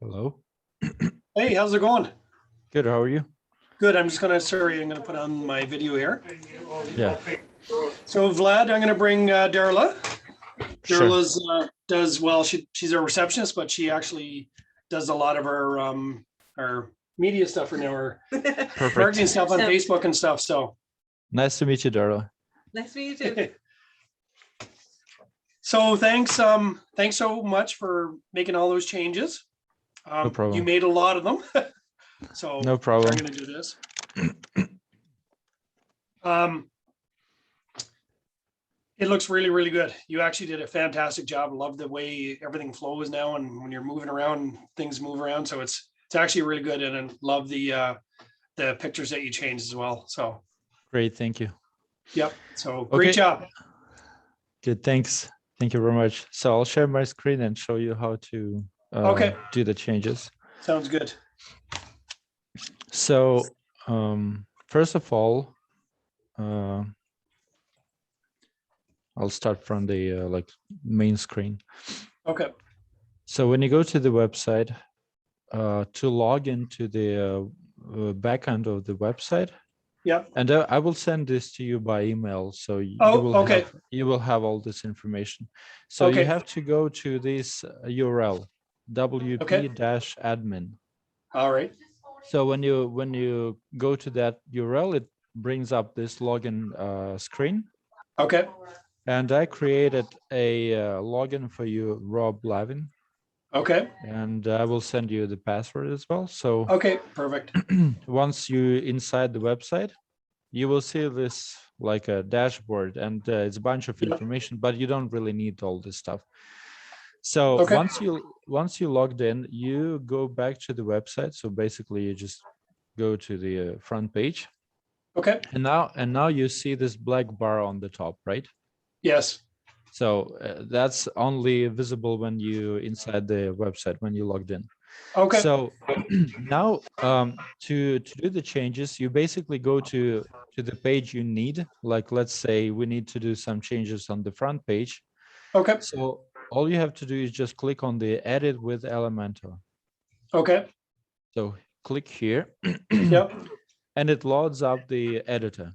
Hello. Hey, how's it going? Good. How are you? Good. I'm gonna put on my video here. Yeah. So Vlad, I'm gonna bring Darla. Sure. Darla's does well. She's a receptionist, but she actually does a lot of our media stuff right now, our Perfect. marketing stuff on Facebook and stuff. So Nice to meet you, Darla. Nice to meet you too. so thanks so much for making all those changes. No problem. You made a lot of them. So No problem. I'm gonna do this. It looks really, really good. You actually did a fantastic job. Love the way everything flows now, and when you're moving around, things move around. So it's actually really good, and I love the pictures that you changed as well. So Great. Thank you. yep. So great job. Good. Thanks. Thank you very much. So I'll share my screen and show you how to do the changes. Sounds good. So first of all, I'll start from the like main screen. Okay. So when you go to the website, to log into the backend of the website. Yep. And I will send this to you by email, so you will have all this information. So you have to go to this URL, wp-admin. All right. So when you go to that URL, it brings up this login screen. Okay. And I created a login for you, Rob Lavin. Okay. And I will send you the password as well. So okay, perfect. Once you inside the website, you will see this like a dashboard, and it's a bunch of information, but you don't really need all this stuff. So once you logged in, you go back to the website. So basically, you just go to the front page. Okay. And now you see this black bar on the top, right? Yes. So that's only visible when you inside the website, when you logged in. Okay. So now to do the changes, you basically go to the page you need. Like, let's say we need to do some changes on the front page. Okay. So all you have to do is just click on the edit with Elementor. Okay. So click here. Yep. And it loads up the editor.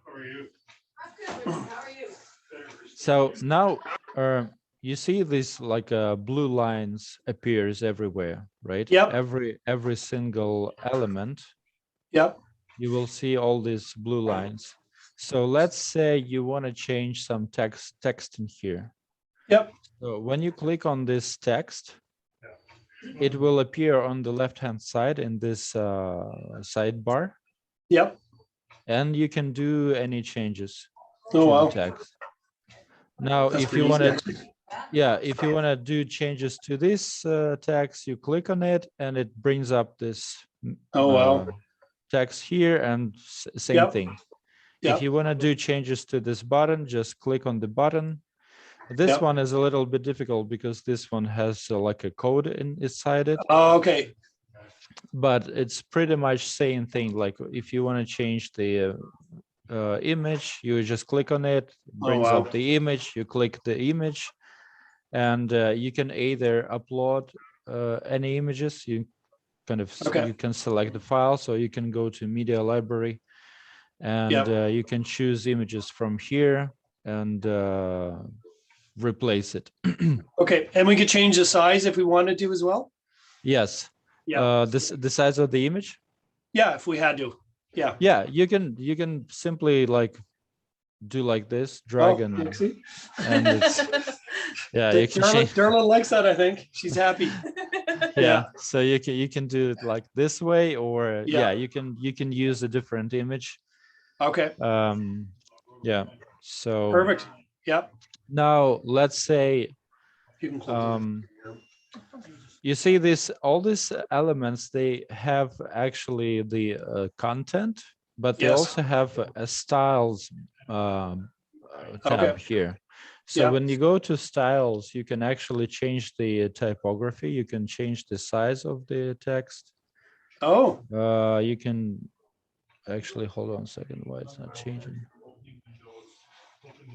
How are you? I'm good. How are you? So now you see this like blue lines appears everywhere, right? Yep. Every single element. Yep. You will see all these blue lines. So let's say you want to change some text in here. Yep. So when you click on this text, it will appear on the left-hand side in this sidebar. Yep. And you can do any changes to the text. Now, That's if you want to, easy. if you want to do changes to this text, you click on it, and it brings up this text here, and same thing. If you want to do changes to this button, just click on the button. This one is a little bit difficult because this one has like a code inside it. Oh, okay. But it's pretty much same thing. Like if you want to change the image, you just click on it, brings up the image, you click the image, and you can either upload any images. You kind of you can select the file, so you can go to media library, and you can choose images from here and replace it. Okay, and we could change the size if we wanted to as well. Yes. The size of the image. Yeah, if we had to. Yeah. Yeah, you can simply like do like this, drag and it's you can change. Darla likes that, I think. She's happy. So you can do it like this way, or you can use a different image. Okay. So perfect. Yep. Now let's say you see this, all these elements, they have actually the content, but they also have a styles tab here. So when you go to styles, you can actually change the typography. You can change the size of the text. Oh, You can actually hold on a second. Why it's not changing?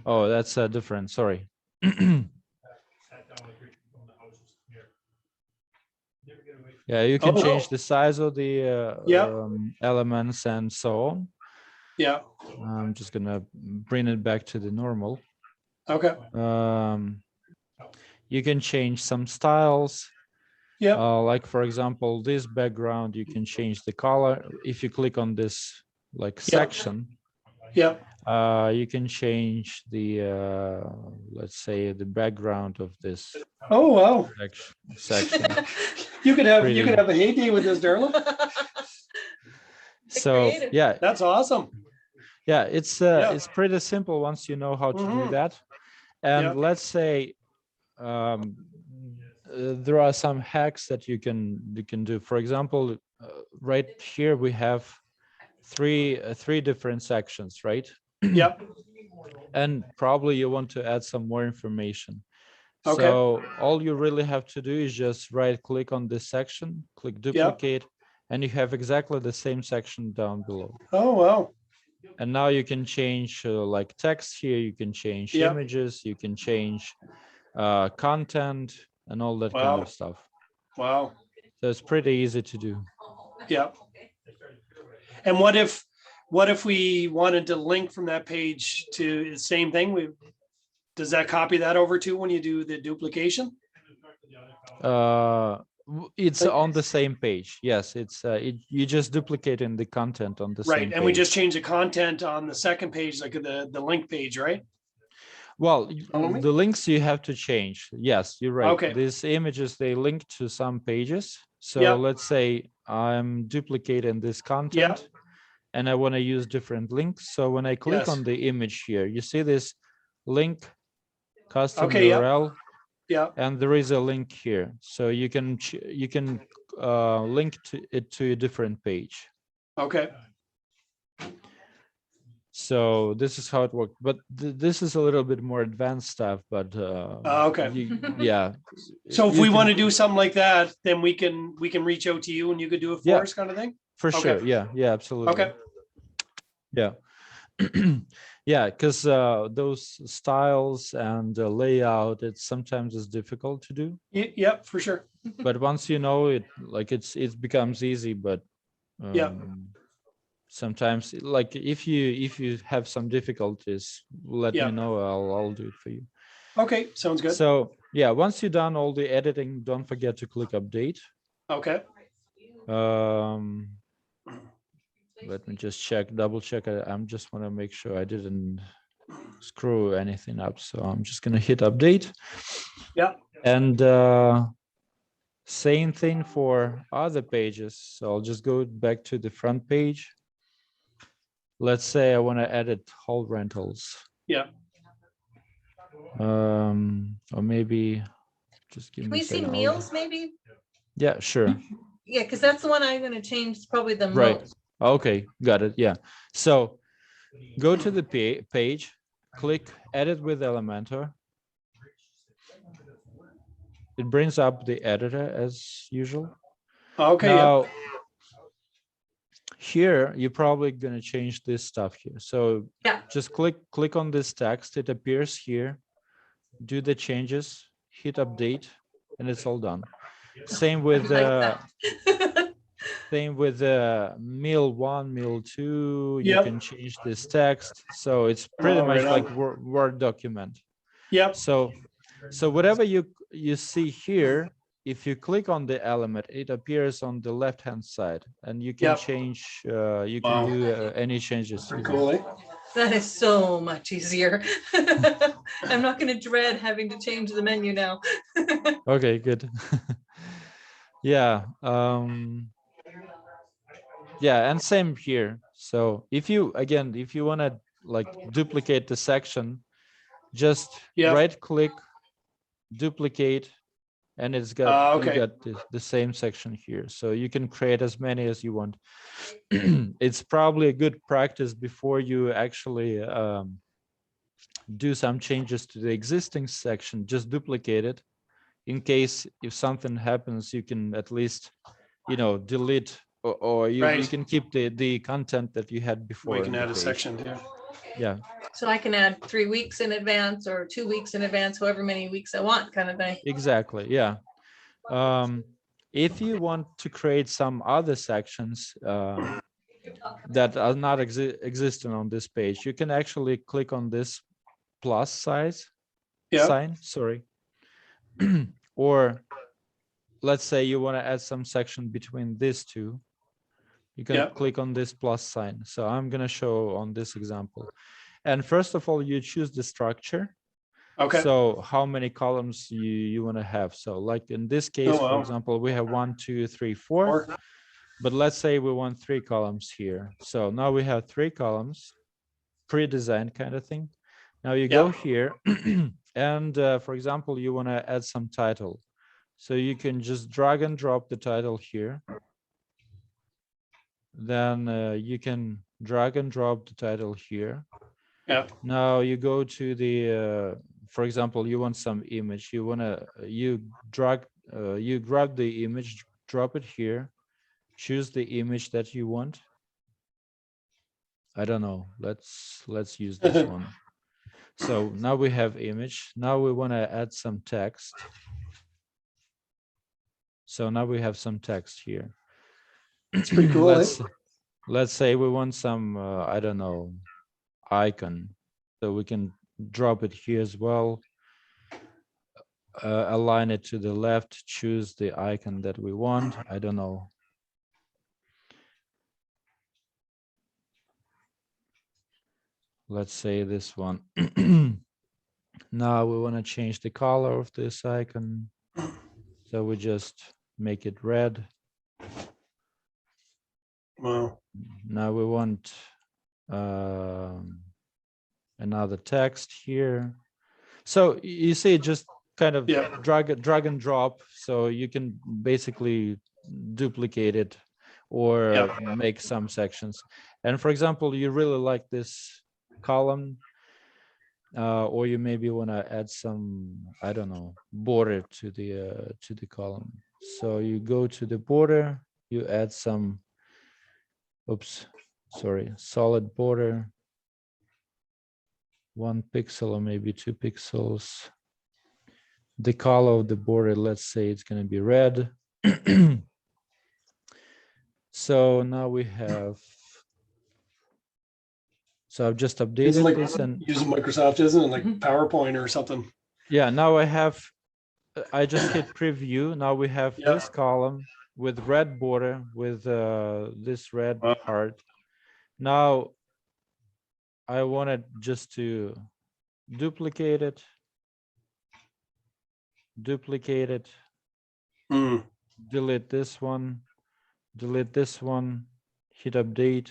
Oh, that's different. Sorry. Yeah, you can Oh. change the size of the Yeah. elements and so on. Yeah. I'm just gonna bring it back to the normal. Okay. You can change some styles. Yeah. Like for example, this background, you can change the color. If you click on this like section, Yeah. you can change the let's say the background of this Oh, wow. section. You could have Pretty. a heyday with this, Darla. So yeah, That's awesome. yeah, it's pretty simple once you know how to do that. And Yeah. let's say there are some hacks that you can do. For example, right here we have three different sections, right? Yep. And probably you want to add some more information. Okay. So all you really have to do is just right click on this section, click duplicate, and you have exactly the same section down below. Oh, wow. And now you can change like text here, you can change images, you can change content and all that kind of stuff. Wow. So it's pretty easy to do. Yeah. And what if we wanted to link from that page to the same thing? Does that copy that over too when you do the duplication? It's on the same page. Yes, it's you just duplicating the content on the same page. Right, and we just change the content on the second page, like the link page, right? Well, the links you have to change. Yes, you're right. Okay. These images, they link to some pages. So let's say I'm duplicating this content and I want to use different links. So when I click on the image here, you see this link, custom URL. Yeah. And there is a link here. So you can link it to a different page. Okay. So this is how it worked, but this is a little bit more advanced stuff. But okay. Yeah. So if we want to do something like that, then we can reach out to you and you could do it for us, kind of thing. For sure. Yeah. Yeah. Absolutely. Okay. Yeah. Yeah, because those styles and layout, it sometimes is difficult to do. Yeah, for sure. But once you know it, like it becomes easy. But sometimes, like if you have some difficulties, let me know. I'll do it for you. Okay, sounds good. So yeah, once you're done all the editing, don't forget to click update. Okay. Let me just double check. I'm just want to make sure I didn't screw anything up. So I'm just going to hit update. Yeah. And same thing for other pages. So I'll just go back to the front page. Let's say I want to edit hall rentals. Yeah. Or maybe just give me a second. Can we see meals maybe? Yeah, sure. Yeah, because that's the one I'm going to change probably the most. Okay, got it. Yeah. So go to the page, click edit with Elementor. It brings up the editor as usual. Okay. Now, here, you're probably going to change this stuff here. So just click on this text. It appears here. Do the changes, hit update, and it's all done. Same with same with meal 1, meal 2. You can change this text. So it's pretty much like Word document. Yep. So whatever you see here, if you click on the element, it appears on the left-hand side, and you can change. You can do any changes. Pretty cool, eh? That is so much easier. I'm not going to dread having to change the menu now. Okay, good. Yeah. Yeah, and same here. So if you want to like duplicate the section, just right click, duplicate, and it's got you got the same section here. So you can create as many as you want. It's probably a good practice before you actually do some changes to the existing section. Just duplicate it in case if something happens, you can at least delete or you Right. can keep the content that you had before. We can in the add a page. section too. Yeah, So I can add 3 weeks in advance or 2 weeks in advance, however many weeks I want, kind of thing. exactly. Yeah. If you want to create some other sections that are not existing on this page, you can actually click on this plus Yeah. sign, sorry. Or let's say you want to add some section between these two. You can Yeah. click on this plus sign. So I'm going to show on this example. And first of all, you choose the structure. Okay. So how many columns you want to have? So like in this case, Oh, for wow. example, we have 1, 2, 3, 4. Or But let's say we want 3 columns here. So now we have 3 columns, pre-designed kind of thing. Now you go here and for example, you want to add some title. So you can just drag and drop the title here. Then you can drag and drop the title here. yeah. Now you go to the, for example, you want some image. You grab the image, drop it here, choose the image that you want. I don't know. Let's use this one. So now we have image. Now we want to add some text. So now we have some text here. It's pretty cool. Let's say we want some, I don't know, icon. So we can drop it here as well. Align it to the left, choose the icon that we want. I don't know. Let's say this one. Now we want to change the color of this icon. So we just make it red. Wow. Now we want another text here. So you see, just kind of drag and drop. So you can basically duplicate it or make some sections. And for example, you really like this column, or you maybe want to add some, I don't know, border to the column. So you go to the border, you add some, oops, sorry, solid border, 1 pixel or maybe 2 pixels. The color of the border, let's say it's going to be red. So now we have, so I've just updated this and using Microsoft, isn't it? Like PowerPoint or something. Yeah, now I just hit preview. Now we have this column with red border with this red heart. Now I wanted just to duplicate it, delete this one, hit update.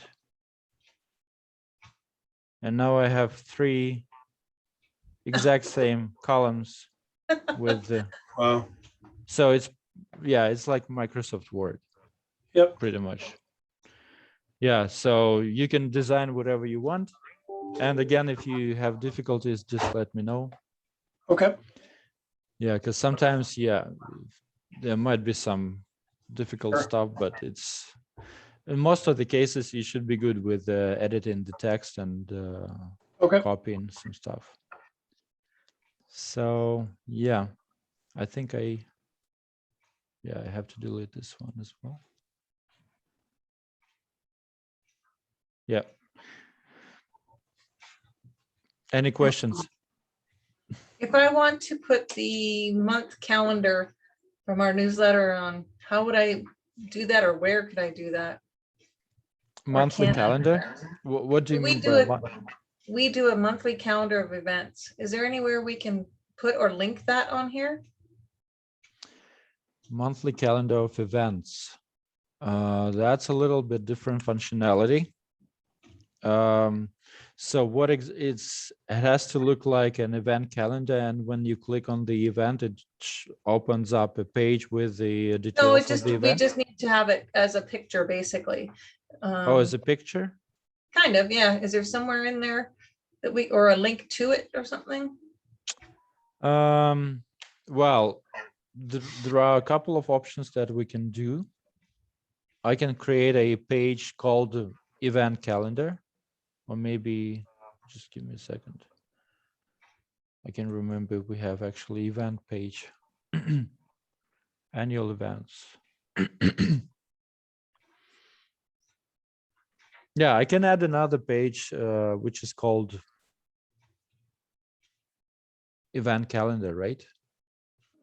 And now I have 3 exact same columns with the, so it's like Microsoft Word. Yep. Pretty much. Yeah, so you can design whatever you want. And again, if you have difficulties, just let me know. Okay. Yeah, because sometimes, there might be some difficult stuff, but it's, in most of the cases, you should be good with editing the text and copying some stuff. So, yeah, I think I have to delete this one as well. Yeah. Any questions? If I want to put the month calendar from our newsletter on, how would I do that, or where could I do that? Monthly calendar? What do you mean by month? We do a monthly calendar of events. Is there anywhere we can put or link that on here? Monthly calendar of events. That's a little bit different functionality. So it has to look like an event calendar, and when you click on the event, it opens up a page with the details of the event. We just need to have it as a picture, basically. As a picture? Kind of, yeah. Is there somewhere in there that or a link to it or something? Well, there are a couple of options that we can do. I can create a page called event calendar, or maybe just give me a second. I can remember we have actually event page, annual events. Yeah, I can add another page, which is called event calendar, right?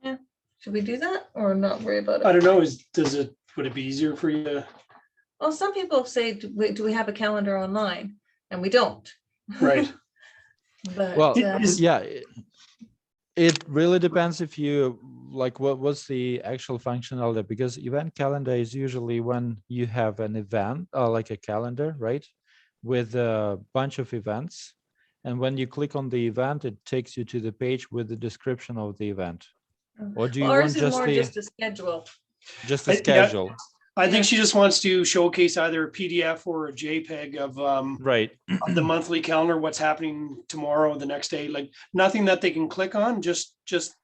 Yeah. Should we do that or not worry about I it? don't know, would it be easier for you to, Well, some people say, do we have a calendar online? And we don't. right? But Well, Is- yeah, it really depends if you like what's the actual functionality, because event calendar is usually when you have an event, like a calendar, right, with a bunch of events, and when you click on the event, it takes you to the page with the description of the event. Or do well, you ours want is just more the just a schedule. just a Yeah. schedule? I Yeah. think she just wants to showcase either a PDF or a JPEG Right. of the monthly calendar, what's happening tomorrow, the next day, like nothing that they can click on, just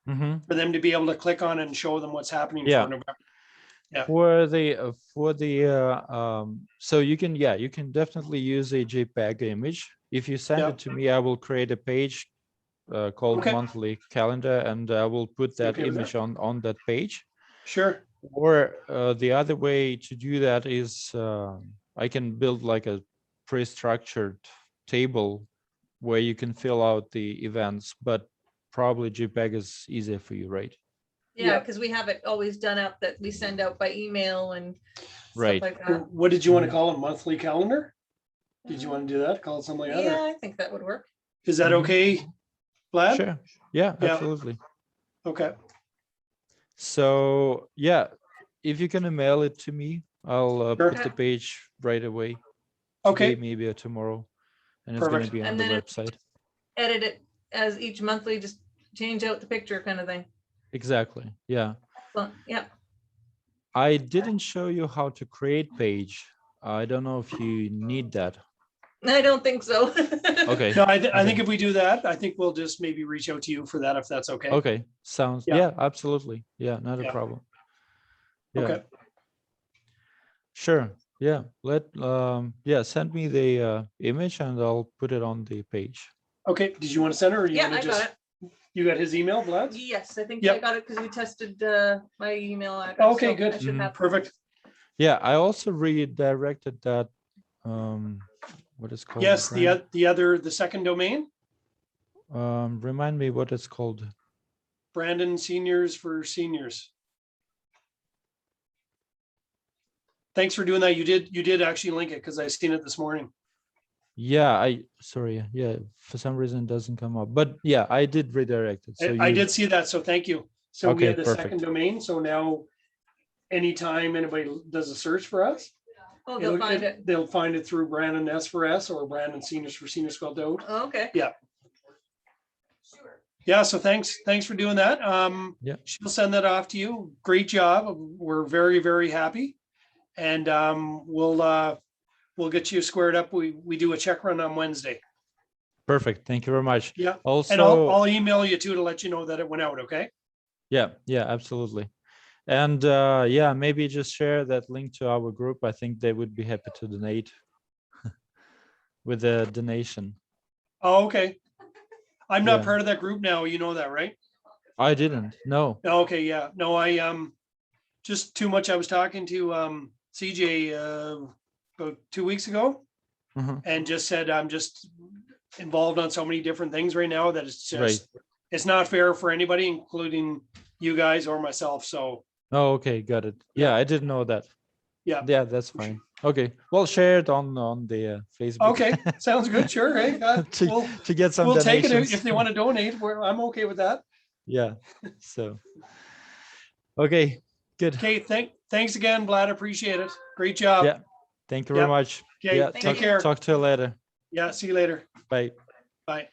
Mhm. for them to be able to click on and show them what's happening Yeah. for November. Yeah. For the so you can, yeah, you can definitely use a JPEG image. If you send Yeah. it to me, I will create a page called Okay. monthly calendar, and I will put You that okay with image that? on that page. Sure. Or the other way to do that is I can build like a pre-structured table where you can fill out the events, but probably JPEG is easier for you, right? Yeah, Yeah. because we have it always done up that we send out by email and Right. stuff like that. What did you want to call it? Monthly calendar? Did you want to do that? Call it something like that? Yeah, Or I think that would work. is that Mhm. okay, Vlad? Sure. Yeah, Yeah. absolutely. Okay. So yeah, if you can email it to me, I'll Sure. put the page right away. Okay. Today, maybe, or tomorrow, and it's going to Perfect. be on And the then website. edit it as each monthly, just change out the picture kind of thing. Exactly. Yeah. Well, yeah. I didn't show you how to create page. I don't know if you need that. I don't think so. Okay. No, I think Okay. if we do that, I think we'll just maybe reach out to you for that, if that's okay. Okay. Sounds, Yeah. yeah, absolutely. Yeah, not a Yeah. problem. Yeah. Okay. Sure. Yeah. Yeah, send me the image and I'll put it on the page. Okay. Did you want to send her or you Yeah, want to I got just, it. you got his email, Vlad? Yes, I think Yep. I got it because we tested my email address. Okay, so good. I should Mhm. have. Perfect. Yeah, I also redirected that, what is called? Yes, brand? the second domain, Remind me what it's called. Brandon Seniors for Seniors. Thanks for doing that. You did actually link it because I seen it this morning. Yeah, sorry. Yeah, for some reason it doesn't come up, but yeah, I did redirect it. So I you, did see that, so thank you. So we Okay, have the perfect. second domain, so now anytime anybody does a search for us, Oh, they'll find it. they'll find it through Brandon S for S or Brandon Seniors for Seniors spelled out. Oh, okay. Yeah. Yeah, so thanks for doing that. Yeah. She'll send that off to you. Great job. We're very, very happy. And we'll get you squared up. We do a check run on Wednesday. Perfect. Thank you very much. Yeah. Also, And I'll email you too to let you know that it went out, okay? yeah, absolutely. And yeah, maybe just share that link to our group. I think they would be happy to donate with a donation. Oh, okay. I'm not Yeah. part of that group now. You know that, right? I didn't. No. Okay, yeah. No, I just too much. I was talking to CJ about 2 weeks ago Mhm. and just said I'm just involved on so many different things right now that it's just Right. it's not fair for anybody, including you guys or myself. So Oh, okay, got it. Yeah. Yeah, I didn't know that. Yeah. Yeah, that's fine. Okay, well, share it on the Facebook. okay, sounds good. Sure. Hey, to get some we'll take donations. it if they want to donate. I'm okay with that. Yeah. So. Okay. Good. Okay. Thanks again, Vlad. Appreciate it. Great job. Yeah. Thank you very Yeah. much. Okay. Yeah. Take care. Talk to you later. Yeah. See you later. Bye. Bye.